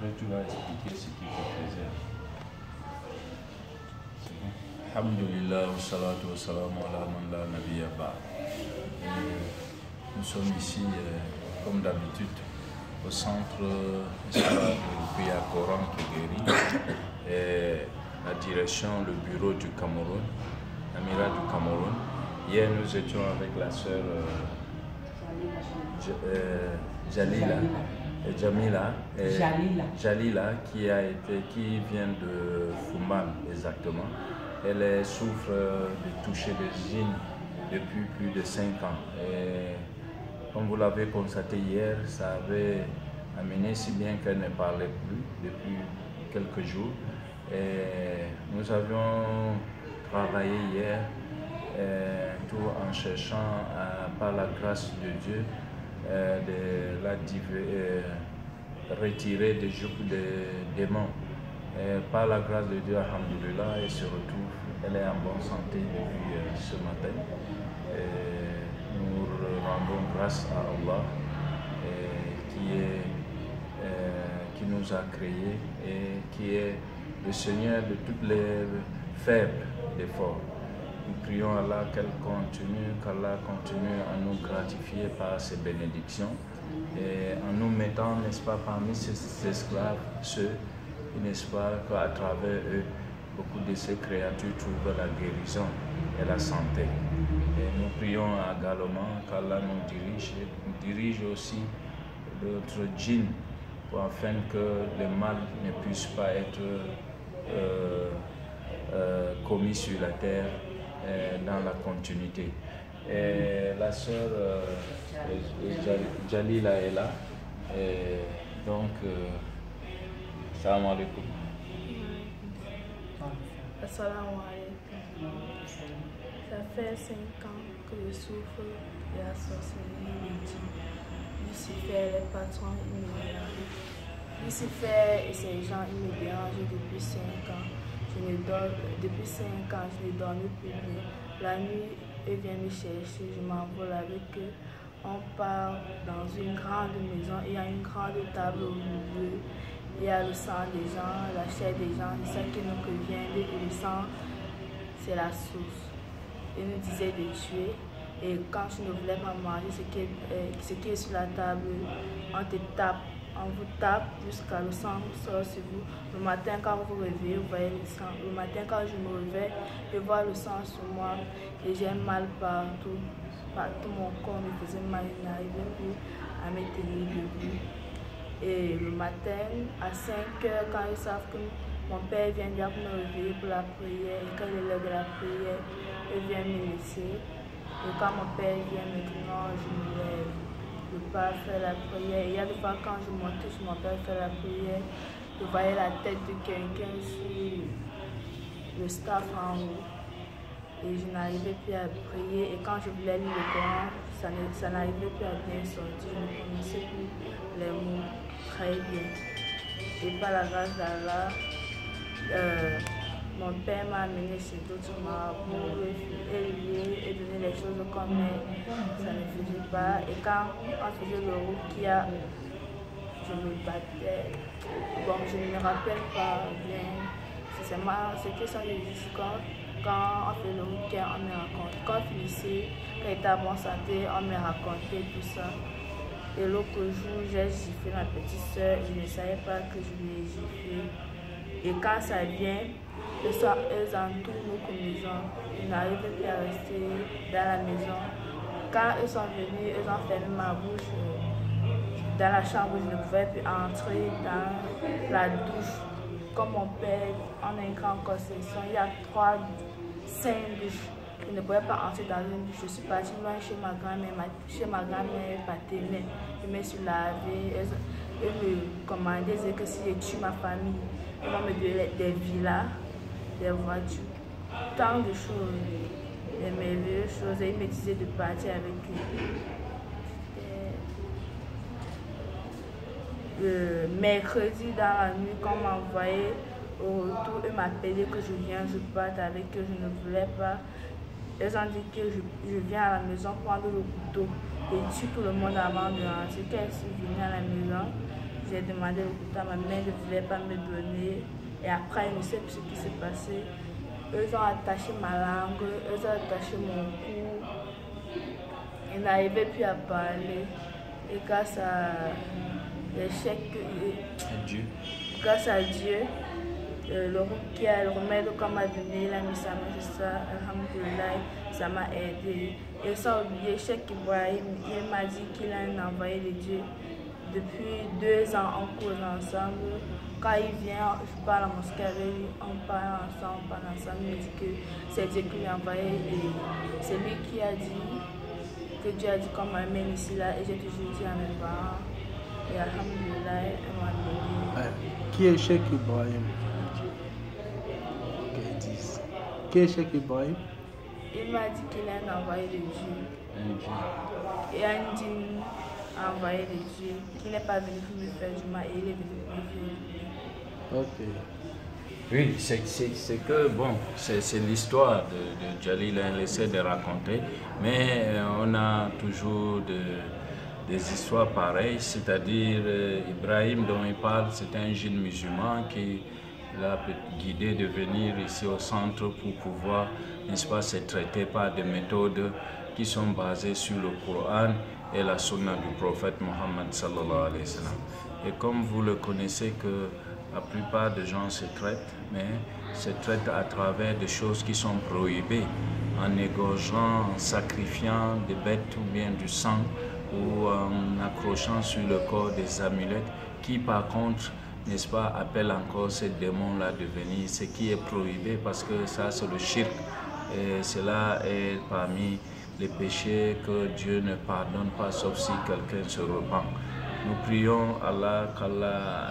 Après, tu vas expliquer ce qu'il te faisait. C'est bon. Alhamdulillah, wa salatu wa salam ala man la nabiyya ba'd. Nous sommes ici, comme d'habitude, au centre du prière Coran qui guérit, et la direction, le bureau du Cameroun, l'Amirat du Cameroun. Hier, nous étions avec la sœur Jalila qui vient de Fouman exactement. Elle souffre de toucher des gènes depuis plus de 5 ans. Et comme vous l'avez constaté hier, ça avait amené si bien qu'elle ne parlait plus depuis quelques jours. Et nous avions travaillé hier tout en cherchant par la grâce de Dieu de la retirer des joues des démons. Par la grâce de Dieu, alhamdoulilah, elle se retrouve, elle est en bonne santé depuis ce matin. Nous rendons grâce à Allah qui nous a créés et qui est le Seigneur de toutes les faibles d'efforts. Nous prions Allah qu'Allah continue à nous gratifier par ses bénédictions et en nous mettant, n'est-ce pas, parmi ses esclaves, ceux, n'est-ce pas, qu'à travers eux, beaucoup de ces créatures trouvent la guérison et la santé. Et nous prions également qu'Allah nous dirige aussi notre djinn afin que le mal ne puisse pas être commis sur la terre dans la continuité. Et la sœur Jalila est là. Et donc, salam alaikum. Assalamu alaikum. Ça fait 5 ans que je souffre de la sorcellerie. Lucifer, les patrons, ils me dérangent. Lucifer et ses gens, ils me dérangent depuis 5 ans. Depuis 5 ans, je ne dormais plus bien. La nuit, ils viennent me chercher, je m'envole avec eux. On part dans une grande maison, il y a une grande table au milieu. Il y a le sang des gens, la chair des gens, c'est ça qui nous prévient. Et le sang, c'est la source. Ils nous disaient de tuer. Et quand tu ne voulais pas manger ce qui est sur la table, on te tape. On vous tape jusqu'à le sang sort sur vous. Le matin, quand vous vous réveillez, vous voyez le sang. Le matin, quand je me réveille, je vois le sang sur moi et j'ai mal partout. Partout mon corps me faisait mal, je n'arrivais plus à me tenir debout. Et le matin, à 5 heures, quand ils savent que mon père vient déjà pour me réveiller pour la prière, et quand il est l'heure de la prière, il vient me laisser. Et quand mon père vient me dire non, je me lève. Je ne peux pas faire la prière. Il y a des fois quand je montais sur mon père faire la prière, je voyais la tête de quelqu'un sur le staff en haut. Et je n'arrivais plus à prier. Et quand je voulais lire le Coran, ça n'arrivait plus à bien sortir. Je ne prononçais plus les mots très bien. Et par la grâce d'Allah, mon père m'a amené chez d'autres marabouts, et donné les choses comme ça ne faisait pas. Et quand on faisait le rukia, je me battais. Bon, je ne me rappelle pas bien. C'est que ça existe quand on fait le rukia, on me raconte. Quand on finissait, quand il était à bonne santé, on me racontait tout ça. Et l'autre jour, j'ai giflé ma petite soeur et je ne savais pas que je lui ai giflé. Et quand ça vient, elles entourent notre maison. Je n'arrivais plus à rester dans la maison. Quand elles sont venues, elles ont fermé ma bouche dans la chambre. Je ne pouvais plus entrer dans la douche. Comme mon père, on a une grande concession. Il y a 5 douches. Je ne pouvais pas entrer dans une douche. Je suis partie loin chez ma grand-mère. Chez ma grand-mère paternelle. Je me suis lavée. Elles me commandaient que si je tue ma famille, elles vont me donner des villas, des voitures, tant de choses, des merveilleuses choses. Et ils me disaient de partir avec eux. Mercredi dans la nuit, quand on m'envoyait au retour, eux m'appelaient que je viens, je parte avec eux, je ne voulais pas. Elles ont dit que je viens à la maison prendre le couteau et tue tout le monde avant de rentrer. Quand elles sont venues à la maison, J'ai demandé le couteau à ma mère, elle ne voulait pas me donner. Et après, je ne sais plus ce qui s'est passé. Eux ont attaché ma langue, eux ont attaché mon cou. Je n'arrivais plus à parler. Et grâce à l'échec, grâce à Dieu, le remède qu'on m'a donné, il a mis sa main sur ça, alhamdoulilah, ça m'a aidé. Et sans oublier, Cheikh Ibrahim, il m'a dit qu'il a un envoyé de Dieu. Depuis 2 ans, on cause ensemble. Quand il vient, je parle à la mosquée avec lui, on parle ensemble, il me dit que c'est Dieu qui l'a envoyé et c'est lui qui a dit que Dieu a dit qu'on m'amène ici là et j'ai toujours dit à mes parents et alhamdoulilah, elle m'a donné. Qui est Cheikh Ibrahim? Qui est Cheikh Ibrahim? Il m'a dit qu'il est un envoyé de Dieu. Et un djinn envoyé de Dieu, qu'il n'est pas venu pour me faire du mal, il est venu pour me faire du bien. Ok. Oui, c'est que bon, c'est l'histoire de Jalil, elle essaie de raconter, mais on a toujours des histoires pareilles, c'est-à-dire Ibrahim dont il parle, c'est un jeune musulman qui l'a guidé de venir ici au centre pour pouvoir, n'est-ce pas, se traiter par des méthodes qui sont basées sur le Coran et la sunna du prophète Mohammed sallallahu alayhi wa sallam. Et comme vous le connaissez que la plupart des gens se traitent, mais se traitent à travers des choses qui sont prohibées, en égorgeant, en sacrifiant des bêtes ou bien du sang, ou en accrochant sur le corps des amulettes, qui par contre, n'est-ce pas, appellent encore ces démons-là de venir, ce qui est prohibé parce que ça c'est le shirk, et cela est parmi les péchés que Dieu ne pardonne pas sauf si quelqu'un se repent. Nous prions Allah qu'Allah,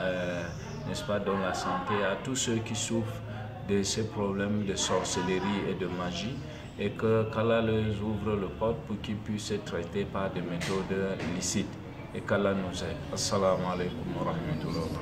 n'est-ce pas, donne la santé à tous ceux qui souffrent de ces problèmes de sorcellerie et de magie et qu'Allah leur ouvre le porte pour qu'ils puissent être traités par des méthodes licites et qu'Allah nous aide. Assalamu alaikum wa rahmatullah.